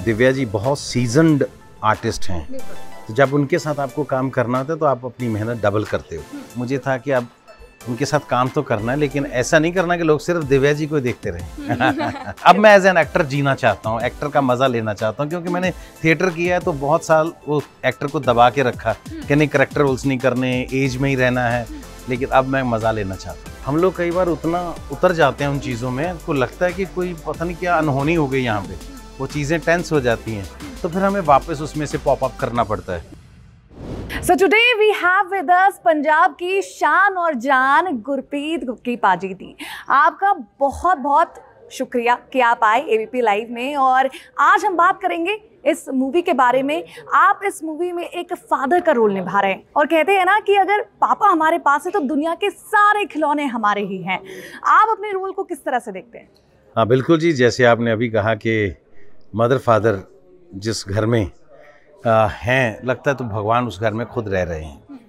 दिव्या जी बहुत seasoned artist हैं, तो जब उनके साथ आपको काम करना होता है तो आप अपनी मेहनत डबल करते हो। मुझे था कि अब उनके साथ काम तो करना है, लेकिन ऐसा नहीं करना कि लोग सिर्फ दिव्या जी को देखते रहें। अब मैं एज एन एक्टर जीना चाहता हूँ, एक्टर का मज़ा लेना चाहता हूँ, क्योंकि मैंने थिएटर किया है तो बहुत साल वो एक्टर को दबा के रखा कि नहीं करेक्टर रोल्स नहीं करने, एज में ही रहना है। लेकिन अब मैं मज़ा लेना चाहता हूँ। हम लोग कई बार उतना उतर जाते हैं उन चीज़ों में, को लगता है कि कोई पता नहीं क्या अनहोनी हो गई यहाँ पे, वो चीज़ें टेंस हो जाती हैं, तो फिर हमें वापस उसमें से पॉप अप करना पड़ता है। So today we have with us Punjab की शान और जान गुरप्रीत की पाजी दी। आपका बहुत बहुत शुक्रिया कि आप आए एबीपी लाइव में, और आज हम बात करेंगे इस मूवी के बारे में। आप इस मूवी में एक फादर का रोल निभा रहे हैं, और कहते हैं ना कि अगर पापा हमारे पास है तो दुनिया के सारे खिलौने हमारे ही हैं। आप अपने रोल को किस तरह से देखते हैं? हाँ बिल्कुल जी, जैसे आपने अभी कहा कि मदर फादर जिस घर में हैं, लगता है तो भगवान उस घर में खुद रह रहे हैं।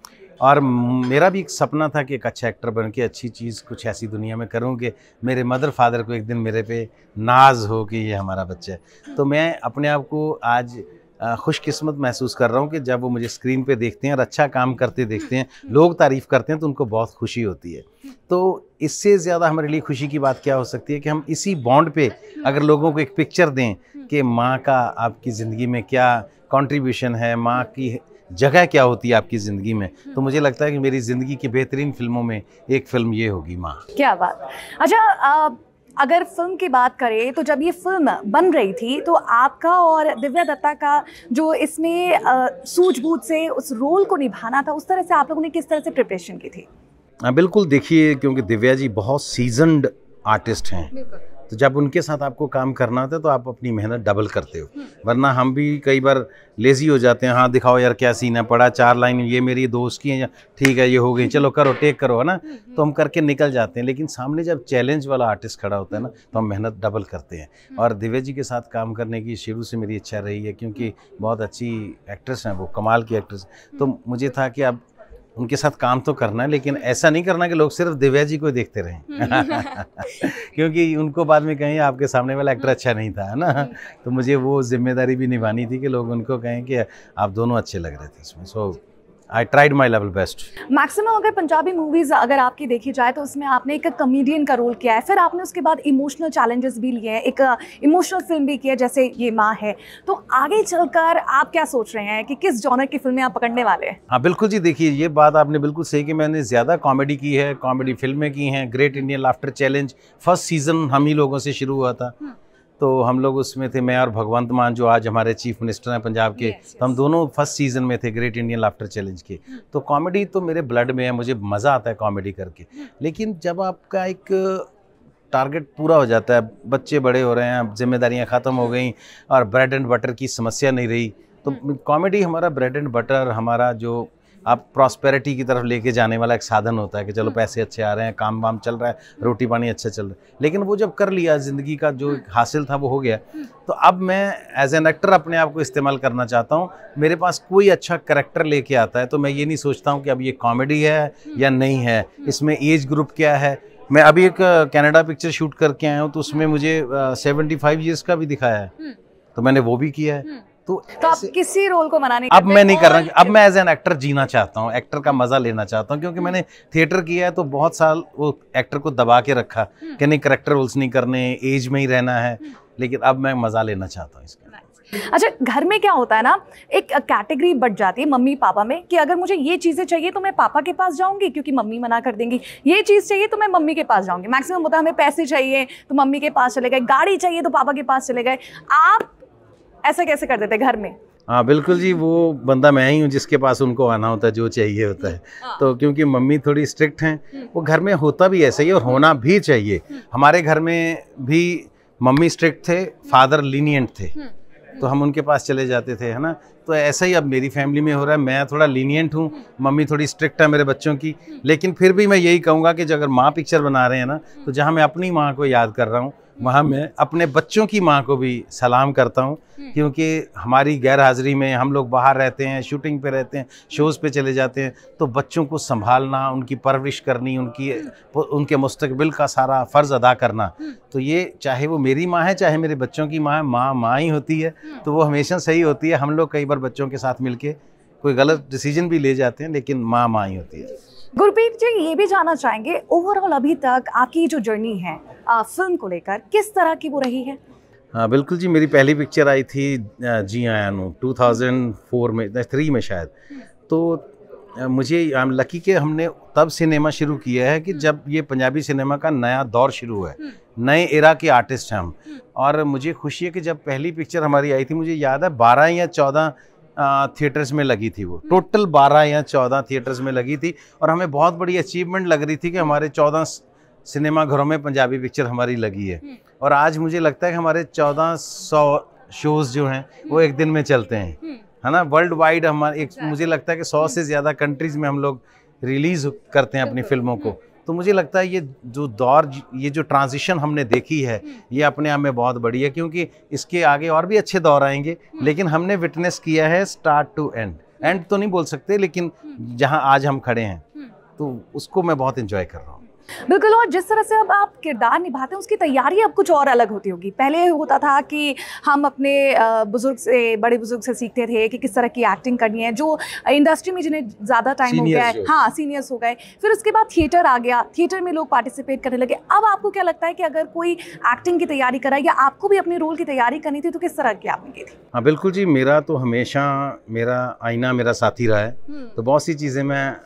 और मेरा भी एक सपना था कि एक अच्छा एक्टर बन के अच्छी चीज़ कुछ ऐसी दुनिया में करूं कि मेरे मदर फादर को एक दिन मेरे पे नाज हो कि ये हमारा बच्चा है। तो मैं अपने आप को आज खुशकिस्मत महसूस कर रहा हूं कि जब वो मुझे स्क्रीन पे देखते हैं और अच्छा काम करते देखते हैं, लोग तारीफ़ करते हैं, तो उनको बहुत खुशी होती है। तो इससे ज़्यादा हमारे लिए खुशी की बात क्या हो सकती है कि हम इसी बॉन्ड पे अगर लोगों को एक पिक्चर दें कि माँ का आपकी ज़िंदगी में क्या कंट्रीब्यूशन है, माँ की जगह क्या होती है आपकी ज़िंदगी में, तो मुझे लगता है कि मेरी ज़िंदगी की बेहतरीन फिल्मों में एक फ़िल्म ये होगी माँ। क्या बात। अच्छा, अगर फिल्म की बात करें तो जब ये फिल्म बन रही थी तो आपका और दिव्या दत्ता का जो इसमें सूझबूझ से उस रोल को निभाना था, उस तरह से आप लोगों ने किस तरह से प्रिपरेशन की थी? बिल्कुल, देखिए क्योंकि दिव्या जी बहुत सीजन्ड आर्टिस्ट हैं, तो जब उनके साथ आपको काम करना होता है तो आप अपनी मेहनत डबल करते हो, वरना हम भी कई बार लेज़ी हो जाते हैं। हाँ दिखाओ यार क्या सीन है, पड़ा 4 लाइन, ये मेरी दोस्त की है, ठीक है ये हो गई, चलो करो टेक करो, है ना, तो हम करके निकल जाते हैं। लेकिन सामने जब चैलेंज वाला आर्टिस्ट खड़ा होता है ना, तो हम मेहनत डबल करते हैं। और दिव्या जी के साथ काम करने की शुरू से मेरी इच्छा रही है, क्योंकि बहुत अच्छी एक्ट्रेस हैं, वो कमाल की एक्ट्रेस। तो मुझे था कि अब उनके साथ काम तो करना है, लेकिन ऐसा नहीं करना कि लोग सिर्फ दिव्या जी को देखते रहें। क्योंकि उनको बाद में कहें आपके सामने वाला एक्टर अच्छा नहीं था, है ना, तो मुझे वो जिम्मेदारी भी निभानी थी कि लोग उनको कहें कि आप दोनों अच्छे लग रहे थे इसमें। So I tried my level best. Maximum अगर पंजाबी मूवीज अगर आपकी देखी जाए तो उसमें आपने एक कॉमेडियन का रोल किया है, फिर आपने उसके बाद इमोशनल चैलेंजेस भी लिए हैं, एक इमोशनल फिल्म भी की है जैसे ये माँ है। तो आगे चलकर आप क्या सोच रहे हैं कि किस जॉनर की फिल्में आप पकड़ने वाले हैं? हाँ बिल्कुल जी, देखिए ये बात आपने बिल्कुल सही कि मैंने ज़्यादा कॉमेडी की है, कॉमेडी फिल्में की हैं। Great Indian laughter challenge first season हम ही लोगों से शुरू हुआ था, तो हम लोग उसमें थे, मैं और भगवंत मान जो आज हमारे चीफ मिनिस्टर हैं पंजाब के। तो हम दोनों फर्स्ट सीज़न में थे ग्रेट इंडियन लाफ्टर चैलेंज के। तो कॉमेडी तो मेरे ब्लड में है, मुझे मज़ा आता है कॉमेडी करके। लेकिन जब आपका एक टारगेट पूरा हो जाता है, बच्चे बड़े हो रहे हैं, जिम्मेदारियां ख़त्म हो गई और ब्रेड एंड बटर की समस्या नहीं रही, तो कॉमेडी हमारा ब्रेड एंड बटर, हमारा जो आप प्रॉस्पेरिटी की तरफ लेके जाने वाला एक साधन होता है कि चलो पैसे अच्छे आ रहे हैं, काम वाम चल रहा है, रोटी पानी अच्छा चल रहा है। लेकिन वो जब कर लिया, ज़िंदगी का जो हासिल था वो हो गया, तो अब मैं एज एन एक्टर अपने आप को इस्तेमाल करना चाहता हूँ। मेरे पास कोई अच्छा करैक्टर लेके आता है तो मैं ये नहीं सोचता हूँ कि अब ये कॉमेडी है या नहीं है, इसमें एज ग्रुप क्या है। मैं अभी एक कनाडा पिक्चर शूट करके आया हूँ, तो उसमें मुझे 75 ईयर्स का भी दिखाया है, तो मैंने वो भी किया है। तो आप किसी रोल को मना नहीं अब मैं नहीं कर रहा, अब मैं एज एन एक्टर जीना चाहता हूँ, एक्टर का मज़ा लेना चाहता हूँ, क्योंकि मैंने थिएटर किया है तो बहुत साल वो एक्टर को दबा के रखा कि नहीं करेक्टर रोल्स नहीं करने, एज में ही रहना है। लेकिन अब मैं मज़ा लेना चाहता हूँ इसका। अच्छा, घर में क्या होता है ना, एक कैटेगरी बढ़ जाती है मम्मी पापा में कि अगर मुझे ये चीज़ें चाहिए तो मैं पापा के पास जाऊंगी क्योंकि मम्मी मना कर देंगी, ये चीज़ चाहिए तो मैं मम्मी के पास जाऊंगी। मैक्सिमम होता है हमें पैसे चाहिए तो मम्मी के पास चले गए, गाड़ी चाहिए तो पापा के पास चले गए। आप ऐसा कैसे कर देते घर में? हाँ बिल्कुल जी, वो बंदा मैं ही हूँ जिसके पास उनको आना होता है, जो चाहिए होता है। तो क्योंकि मम्मी थोड़ी स्ट्रिक्ट हैं, वो घर में होता भी ऐसा ही और होना भी चाहिए। हमारे घर में भी मम्मी स्ट्रिक्ट थे, फादर लीनियंट थे, तो हम उनके पास चले जाते थे, है ना। तो ऐसा ही अब मेरी फैमिली में हो रहा है, मैं थोड़ा लीनियंट हूँ, मम्मी थोड़ी स्ट्रिक्ट है मेरे बच्चों की। लेकिन फिर भी मैं यही कहूँगा कि अगर माँ पिक्चर बना रहे हैं ना, तो जहाँ मैं अपनी माँ को याद कर रहा हूँ, वहाँ मैं अपने बच्चों की माँ को भी सलाम करता हूँ, क्योंकि हमारी गैर हाजिरी में हम लोग बाहर रहते हैं, शूटिंग पे रहते हैं, शोज़ पे चले जाते हैं, तो बच्चों को संभालना, उनकी परवरिश करनी, उनके मुस्तकबिल का सारा फ़र्ज़ अदा करना, तो ये चाहे वो मेरी माँ है चाहे मेरे बच्चों की माँ है, माँ ही होती है, तो वो हमेशा सही होती है। हम लोग कई बार बच्चों के साथ मिलके कोई गलत डिसीजन भी ले जाते हैं, लेकिन माँ ही होती है। गुरप्रीत जी, ये भी जानना चाहेंगे ओवरऑल अभी तक आपकी जो जर्नी है फिल्म को लेकर, किस तरह की वो रही है? हाँ बिल्कुल जी, मेरी पहली पिक्चर आई थी जी आया नू 2004 में, 3 में शायद। तो मुझे आई एम लकी कि हमने तब सिनेमा शुरू किया है कि जब ये पंजाबी सिनेमा का नया दौर शुरू हुआ है, नए एरा के आर्टिस्ट हैं हम। और मुझे खुशी है कि जब पहली पिक्चर हमारी आई थी, मुझे याद है 12 या 14 थिएटर्स में लगी थी, वो टोटल 12 या 14 थिएटर्स में लगी थी। और हमें बहुत बड़ी अचीवमेंट लग रही थी कि हमारे 14 सिनेमा घरों में पंजाबी पिक्चर हमारी लगी है। और आज मुझे लगता है कि हमारे 1400 शोज़ जो हैं वो एक दिन में चलते हैं, है ना। वर्ल्ड वाइड हमारे मुझे लगता है कि 100 से ज़्यादा कंट्रीज़ में हम लोग रिलीज़ करते हैं अपनी फिल्मों को। तो मुझे लगता है ये जो दौर, ये जो ट्रांजिशन हमने देखी है, ये अपने आप में बहुत बड़ी है, क्योंकि इसके आगे और भी अच्छे दौर आएंगे, लेकिन हमने विटनेस किया है स्टार्ट टू एंड तो नहीं बोल सकते, लेकिन जहां आज हम खड़े हैं तो उसको मैं बहुत एंजॉय कर रहा हूँ। बिल्कुल, और जिस तरह से अब आप किरदार निभाते हैं उसकी तैयारी अब कुछ और अलग होती होगी। पहले होता था कि हम अपने बुजुर्ग से, बड़े बुजुर्ग से सीखते थे कि किस तरह की एक्टिंग करनी है, जो इंडस्ट्री में जिन्हें ज़्यादा टाइम हो गया है, हाँ सीनियर्स हो गए। फिर उसके बाद थिएटर आ गया, थिएटर में लोग पार्टिसिपेट करने लगे। अब आपको क्या लगता है कि अगर कोई एक्टिंग की तैयारी करा या आपको भी अपने रोल की तैयारी करनी थी, तो किस तरह की आपने की थी? हाँ बिल्कुल जी, मेरा तो हमेशा मेरा आईना मेरा साथी रहा है। तो बहुत सी चीज़ें मैं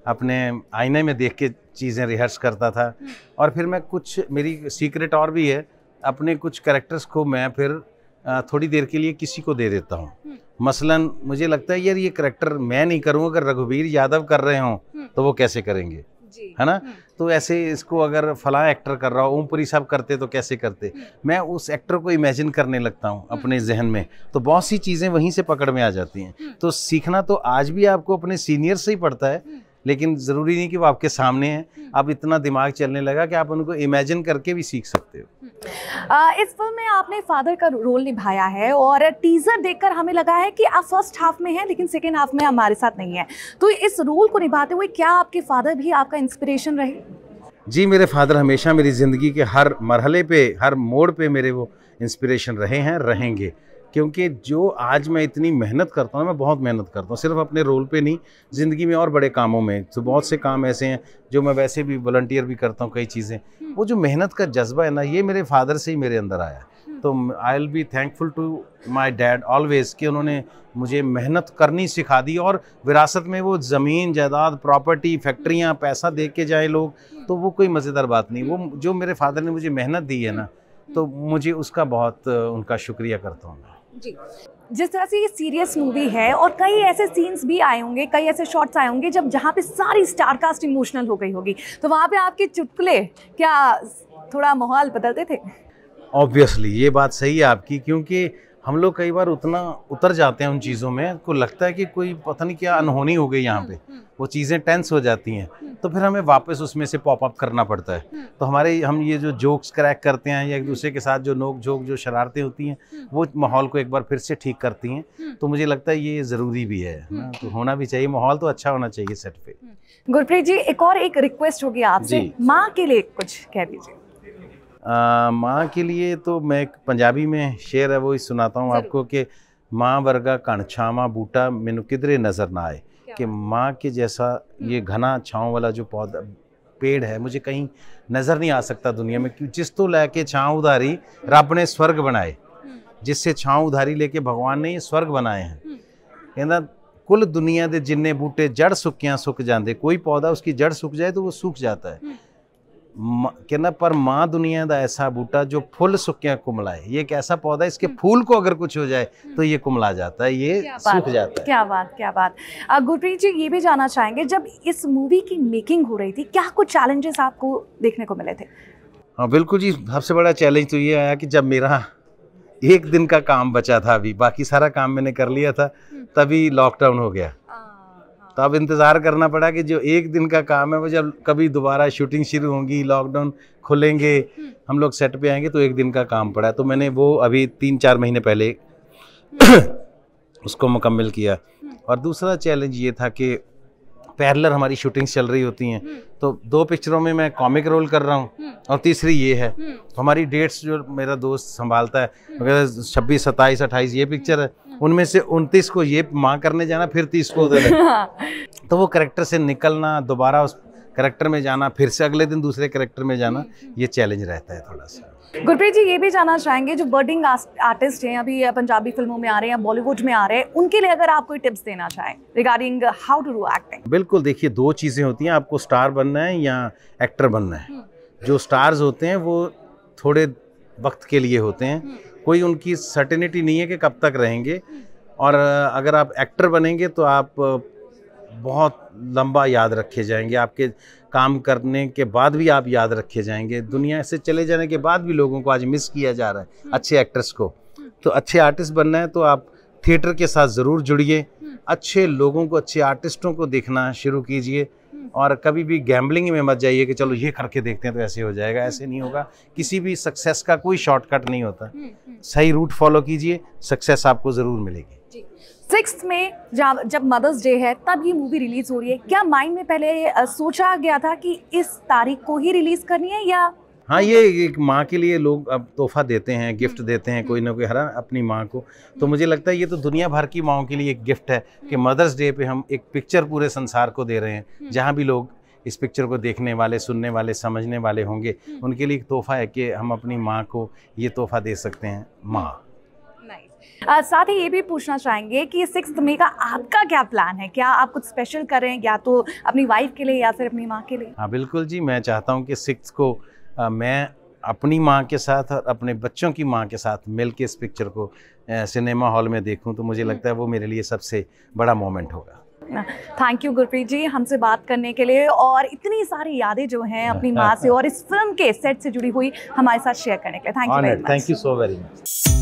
अपने आईने में देख के चीज़ें रिहर्स करता था। और फिर मैं कुछ, मेरी सीक्रेट और भी है, अपने कुछ कैरेक्टर्स को मैं फिर थोड़ी देर के लिए किसी को दे देता हूँ। मसलन मुझे लगता है यार ये कैरेक्टर मैं नहीं करूँ, अगर रघुवीर यादव कर रहे हों तो वो कैसे करेंगे, है ना। तो ऐसे इसको अगर फलां एक्टर कर रहा हो, ओमपुरी साहब करते तो कैसे करते, मैं उस एक्टर को इमेजिन करने लगता हूँ अपने जहन में। तो बहुत सी चीज़ें वहीं से पकड़ में आ जाती हैं। तो सीखना तो आज भी आपको अपने सीनियर से ही पड़ता है, लेकिन ज़रूरी नहीं कि वो आपके सामने हैं। अब इतना दिमाग चलने लगा कि आप उनको इमेजिन करके भी सीख सकते हो। इस फिल्म में आपने फादर का रोल निभाया है, और टीजर देखकर हमें लगा है कि आप फर्स्ट हाफ में हैं लेकिन सेकेंड हाफ में हमारे साथ नहीं है। तो इस रोल को निभाते हुए क्या आपके फादर भी आपका इंस्पिरेशन रहे? जी, मेरे फादर हमेशा मेरी ज़िंदगी के हर मरहले पे, हर मोड़ पे मेरे वो इंस्पिरेशन रहे हैं, रहेंगे। क्योंकि जो आज मैं इतनी मेहनत करता हूँ, मैं बहुत मेहनत करता हूँ, सिर्फ अपने रोल पे नहीं, ज़िंदगी में और बड़े कामों में। तो बहुत से काम ऐसे हैं जो मैं वैसे भी वॉलंटियर भी करता हूँ, कई चीज़ें। वो जो मेहनत का जज्बा है ना, ये मेरे फादर से ही मेरे अंदर आया। तो I will be thankful to my dad always कि उन्होंने मुझे मेहनत करनी सिखा दी। और विरासत में वो ज़मीन जायदाद, प्रॉपर्टी, फैक्ट्रियाँ, पैसा दे के जाए लोग, तो वो कोई मज़ेदार बात नहीं। वो जो मेरे फादर ने मुझे मेहनत दी है ना, तो मुझे उसका बहुत उनका शुक्रिया करता हूँ जी। जिस तरह से ये सीरियस मूवी है, और कई ऐसे सीन्स भी आए होंगे, कई ऐसे शॉट्स आए होंगे जब जहाँ पे सारी स्टार कास्ट इमोशनल हो गई होगी, तो वहाँ पे आपके चुटकुले क्या थोड़ा माहौल बदलते थे? ऑब्वियसली ये बात सही है आपकी, क्योंकि हम लोग कई बार उतना उतर जाते हैं उन चीज़ों में, को लगता है कि कोई पता नहीं क्या अनहोनी हो गई यहाँ पे, वो चीज़ें टेंस हो जाती हैं, तो फिर हमें वापस उसमें से पॉप अप करना पड़ता है। तो हम ये जो जोक्स क्रैक करते हैं, या एक दूसरे के साथ जो नोक झोंक, जो शरारतें होती हैं, वो माहौल को एक बार फिर से ठीक करती हैं। तो मुझे लगता है ये ज़रूरी भी है ना, तो होना भी चाहिए, माहौल तो अच्छा होना चाहिए सेट पे। गुरप्रीत जी, एक और एक रिक्वेस्ट होगी आपसे, माँ के लिए कुछ कह दीजिए। माँ के लिए तो मैं एक पंजाबी में शेर है वो ही सुनाता हूँ आपको, कि माँ वर्गा कण छावा बूटा मैनू किधरे नज़र ना आए। कि माँ के जैसा ये घना छाँव वाला जो पौधा पेड़ है, मुझे कहीं नज़र नहीं आ सकता दुनिया में। क्यों? जिस तो लैके छाँव उधारी रब ने स्वर्ग बनाए, जिससे छाँव उधारी लेके भगवान ने ये स्वर्ग बनाए हैं। कहना कुल दुनिया के जिन्ने बूटे जड़ सुक्कियां सुक जाते, कोई पौधा उसकी जड़ सुक जाए तो वो सूख जाता है। कहना पर माँ दुनिया का ऐसा बूटा जो फुल सुक्कियां कुमलाए, ये एक ऐसा पौधा, इसके फूल को अगर कुछ हो जाए तो ये कुमला जाता है, ये सूख जाता है। क्या बात, क्या बात। गुरप्रीत जी, ये भी जानना चाहेंगे, जब इस मूवी की मेकिंग हो रही थी, क्या कुछ चैलेंजेस आपको देखने को मिले थे? हाँ बिल्कुल जी, सबसे बड़ा चैलेंज तो ये आया कि जब मेरा एक दिन का काम बचा था, अभी बाकी सारा काम मैंने कर लिया था, तभी लॉकडाउन हो गया। तो अब इंतज़ार करना पड़ा कि जो एक दिन का काम है वो जब कभी दोबारा शूटिंग शुरू होगी, लॉकडाउन खुलेंगे, हम लोग सेट पे आएंगे, तो एक दिन का काम पड़ा। तो मैंने वो अभी 3-4 महीने पहले उसको मुकम्मल किया। और दूसरा चैलेंज ये था कि पैरेलल हमारी शूटिंग्स चल रही होती हैं, तो 2 पिक्चरों में मैं कॉमिक रोल कर रहा हूँ और तीसरी ये है। तो हमारी डेट्स जो मेरा दोस्त संभालता है, अगर 26, 27, 28 ये पिक्चर है, उनमें से 29 को ये माँ करने जाना, फिर 30 को उधर है। तो वो कैरेक्टर से निकलना, दोबारा उस कैरेक्टर में जाना, फिर से अगले दिन दूसरे कैरेक्टर में जाना, ये चैलेंज रहता है थोड़ा सा। गुरप्रीत जी, ये भी जानना चाहेंगे जो बर्डिंग आर्टिस्ट हैं, अभी पंजाबी फिल्मों में आ रहे हैं, बॉलीवुड में आ रहे हैं, उनके लिए अगर आप कोई टिप्स देना चाहें regarding how to do acting. बिल्कुल, देखिए 2 चीज़ें होती हैं, आपको स्टार बनना है या एक्टर बनना है। जो स्टार्स होते हैं वो थोड़े वक्त के लिए होते हैं, कोई उनकी सर्टेनिटी नहीं है कि कब तक रहेंगे। और अगर आप एक्टर बनेंगे तो आप बहुत लंबा याद रखे जाएंगे, आपके काम करने के बाद भी आप याद रखे जाएंगे। दुनिया से चले जाने के बाद भी लोगों को आज मिस किया जा रहा है, अच्छे एक्टर्स को। तो अच्छे आर्टिस्ट बनना है तो आप थिएटर के साथ ज़रूर जुड़िए, अच्छे लोगों को, अच्छे आर्टिस्टों को देखना शुरू कीजिए, और कभी भी गैम्बलिंग में मत जाइए कि चलो ये करके देखते हैं तो ऐसे हो जाएगा। ऐसे नहीं होगा, किसी भी सक्सेस का कोई शॉर्टकट नहीं होता। सही रूट फॉलो कीजिए, सक्सेस आपको ज़रूर मिलेगी। 6 में जब मदर्स डे है तब ये मूवी रिलीज हो रही है, क्या माइंड में पहले सोचा गया था कि इस तारीख को ही रिलीज करनी है या? हाँ, ये एक माँ के लिए लोग अब तोहफा देते हैं, गिफ्ट देते हैं कोई ना कोई, हर अपनी माँ को। तो मुझे लगता है ये तो दुनिया भर की माँओं के लिए एक गिफ्ट है कि मदर्स डे पे हम एक पिक्चर पूरे संसार को दे रहे हैं। जहाँ भी लोग इस पिक्चर को देखने वाले, सुनने वाले, समझने वाले होंगे, उनके लिए एक तोहफा है कि हम अपनी माँ को ये तोहफा दे सकते हैं, माँ। साथ ही ये भी पूछना चाहेंगे कि 6 मई का आपका क्या प्लान है? क्या आप कुछ स्पेशल कर रहे हैं, या तो अपनी वाइफ के लिए या फिर अपनी माँ के लिए? हाँ बिल्कुल जी, मैं चाहता हूँ कि 6 को मैं अपनी माँ के साथ और अपने बच्चों की माँ के साथ मिल के इस पिक्चर को सिनेमा हॉल में देखूँ, तो मुझे लगता है वो मेरे लिए सबसे बड़ा मोमेंट होगा। थैंक यू गुरप्रीत जी हमसे बात करने के लिए, और इतनी सारी यादें जो हैं अपनी माँ से और इस फिल्म के सेट से जुड़ी हुई हमारे साथ शेयर करने के लिए। Thank you very much. Thank you so very much.